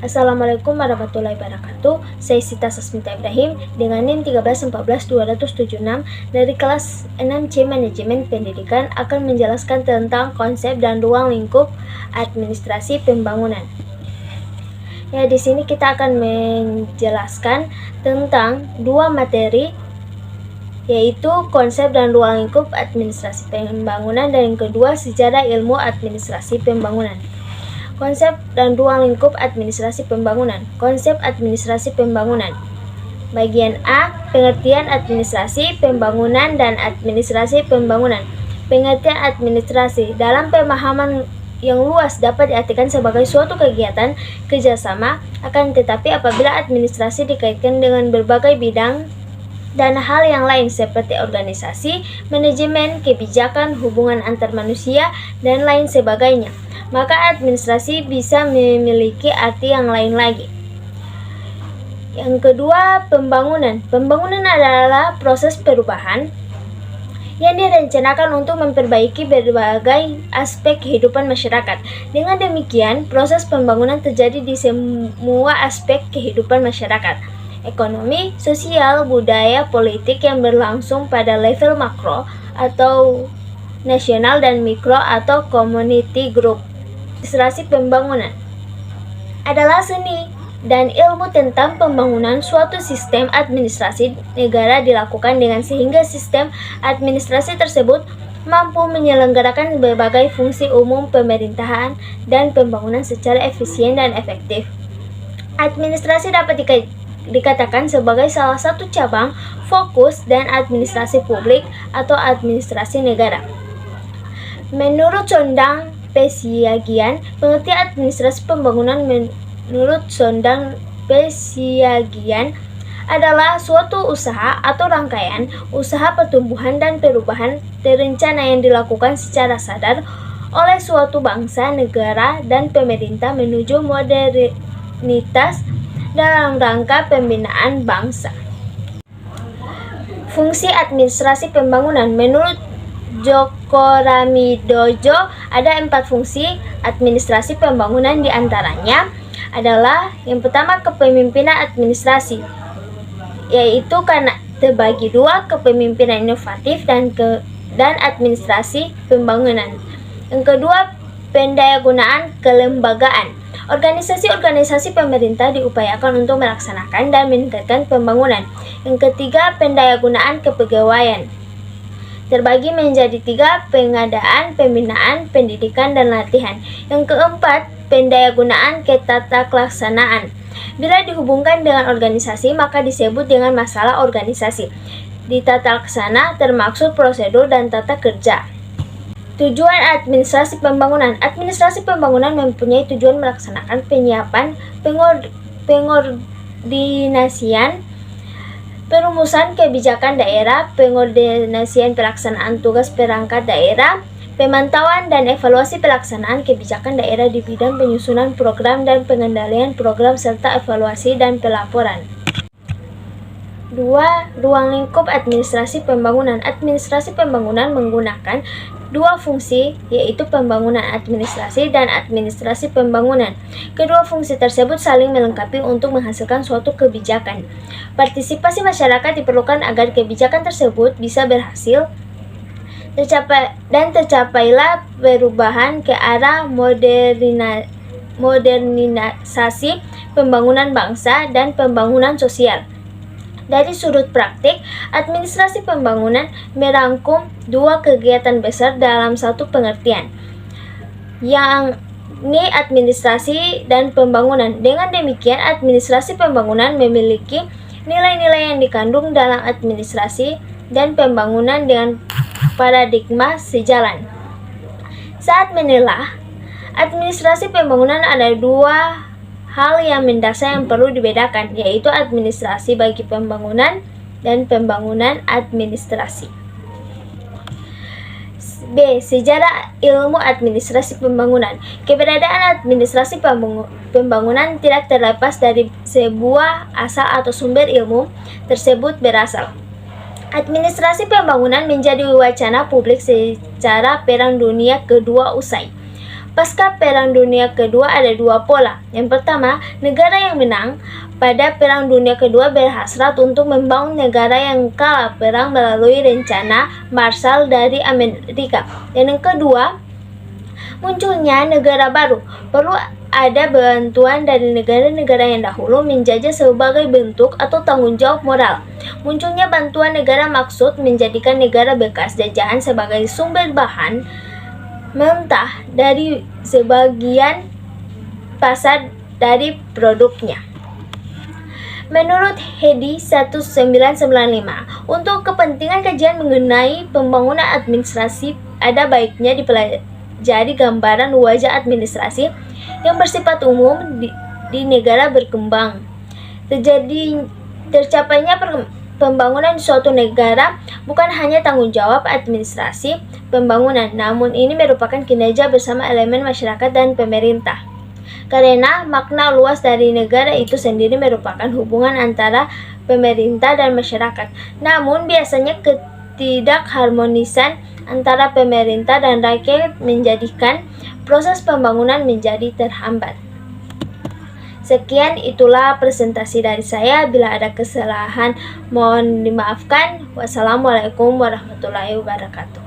Assalamualaikum warahmatullahi wabarakatuh. Saya Sita Sasmita Ibrahim dengan NIM 1314276 dari kelas 6C Manajemen Pendidikan akan menjelaskan tentang konsep dan ruang lingkup administrasi pembangunan. Ya, di sini kita akan menjelaskan tentang dua materi, yaitu konsep dan ruang lingkup administrasi pembangunan, dan yang kedua sejarah ilmu administrasi pembangunan. Konsep dan ruang lingkup administrasi pembangunan. Konsep administrasi pembangunan. Bagian A, pengertian administrasi pembangunan dan administrasi pembangunan. Pengertian administrasi dalam pemahaman yang luas dapat diartikan sebagai suatu kegiatan kerjasama, akan tetapi apabila administrasi dikaitkan dengan berbagai bidang dan hal yang lain seperti organisasi, manajemen, kebijakan, hubungan antar manusia, dan lain sebagainya, maka administrasi bisa memiliki arti yang lain lagi. Yang kedua, pembangunan. Pembangunan adalah proses perubahan yang direncanakan untuk memperbaiki berbagai aspek kehidupan masyarakat. Dengan demikian, proses pembangunan terjadi di semua aspek kehidupan masyarakat: ekonomi, sosial, budaya, politik yang berlangsung pada level makro atau nasional dan mikro atau community group. Administrasi pembangunan adalah seni dan ilmu tentang pembangunan suatu sistem administrasi negara dilakukan dengan sehingga sistem administrasi tersebut mampu menyelenggarakan berbagai fungsi umum pemerintahan dan pembangunan secara efisien dan efektif. Administrasi dapat dikatakan sebagai salah satu cabang fokus dan administrasi publik atau administrasi negara. Menurut Sondang Pesiagian, pengertian administrasi pembangunan menurut Sondang Pesiagian adalah suatu usaha atau rangkaian usaha pertumbuhan dan perubahan terencana yang dilakukan secara sadar oleh suatu bangsa, negara, dan pemerintah menuju modernitas dalam rangka pembinaan bangsa. Fungsi administrasi pembangunan menurut Djoko Ramidojo ada 4 fungsi administrasi pembangunan, diantaranya adalah yang pertama kepemimpinan administrasi, yaitu karena terbagi dua, kepemimpinan inovatif dan administrasi pembangunan. Yang kedua, pendayagunaan kelembagaan. Organisasi-organisasi pemerintah diupayakan untuk melaksanakan dan meningkatkan pembangunan. Yang ketiga, pendayagunaan kepegawaian. Terbagi menjadi 3, pengadaan, pembinaan, pendidikan, dan latihan. Yang keempat, pendayagunaan ketatakelaksanaan. Bila dihubungkan dengan organisasi, maka disebut dengan masalah organisasi. Di tata laksana termaksud prosedur dan tata kerja. Tujuan administrasi pembangunan. Administrasi pembangunan mempunyai tujuan melaksanakan penyiapan, pengordinasian, perumusan kebijakan daerah, pengordinasian pelaksanaan tugas perangkat daerah, pemantauan dan evaluasi pelaksanaan kebijakan daerah di bidang penyusunan program dan pengendalian program serta evaluasi dan pelaporan. 2. Ruang lingkup administrasi pembangunan. Administrasi pembangunan menggunakan 2 fungsi, yaitu pembangunan administrasi dan administrasi pembangunan. Kedua fungsi tersebut saling melengkapi untuk menghasilkan suatu kebijakan. Partisipasi masyarakat diperlukan agar kebijakan tersebut bisa berhasil tercapailah perubahan ke arah modernisasi pembangunan bangsa dan pembangunan sosial. Dari sudut praktik, administrasi pembangunan merangkum 2 kegiatan besar dalam satu pengertian, yakni administrasi dan pembangunan. Dengan demikian, administrasi pembangunan memiliki nilai-nilai yang dikandung dalam administrasi dan pembangunan dengan paradigma sejalan. Saat menelaah administrasi pembangunan, ada 2 hal yang mendasar yang perlu dibedakan, yaitu administrasi bagi pembangunan dan pembangunan administrasi. B. Sejarah ilmu administrasi pembangunan. Keberadaan administrasi pembangunan tidak terlepas dari sebuah asal atau sumber ilmu tersebut berasal. Administrasi pembangunan menjadi wacana publik secara Perang Dunia Kedua usai. Pasca Perang Dunia Kedua ada dua pola. Yang pertama, negara yang menang pada Perang Dunia Kedua berhasrat untuk membangun negara yang kalah perang melalui rencana Marshall dari Amerika. Dan yang kedua, munculnya negara baru. Perlu ada bantuan dari negara-negara yang dahulu menjajah sebagai bentuk atau tanggung jawab moral. Munculnya bantuan negara maksud menjadikan negara bekas jajahan sebagai sumber bahan mentah dari sebagian pasar dari produknya. Menurut Hedi 1995, untuk kepentingan kajian mengenai pembangunan administrasi ada baiknya dipelajari gambaran wajah administrasi yang bersifat umum di negara berkembang. Tercapainya pembangunan suatu negara bukan hanya tanggung jawab administrasi pembangunan, namun ini merupakan kinerja bersama elemen masyarakat dan pemerintah. Karena makna luas dari negara itu sendiri merupakan hubungan antara pemerintah dan masyarakat. Namun biasanya ketidakharmonisan antara pemerintah dan rakyat menjadikan proses pembangunan menjadi terhambat. Sekian, itulah presentasi dari saya. Bila ada kesalahan mohon dimaafkan. Wassalamualaikum warahmatullahi wabarakatuh.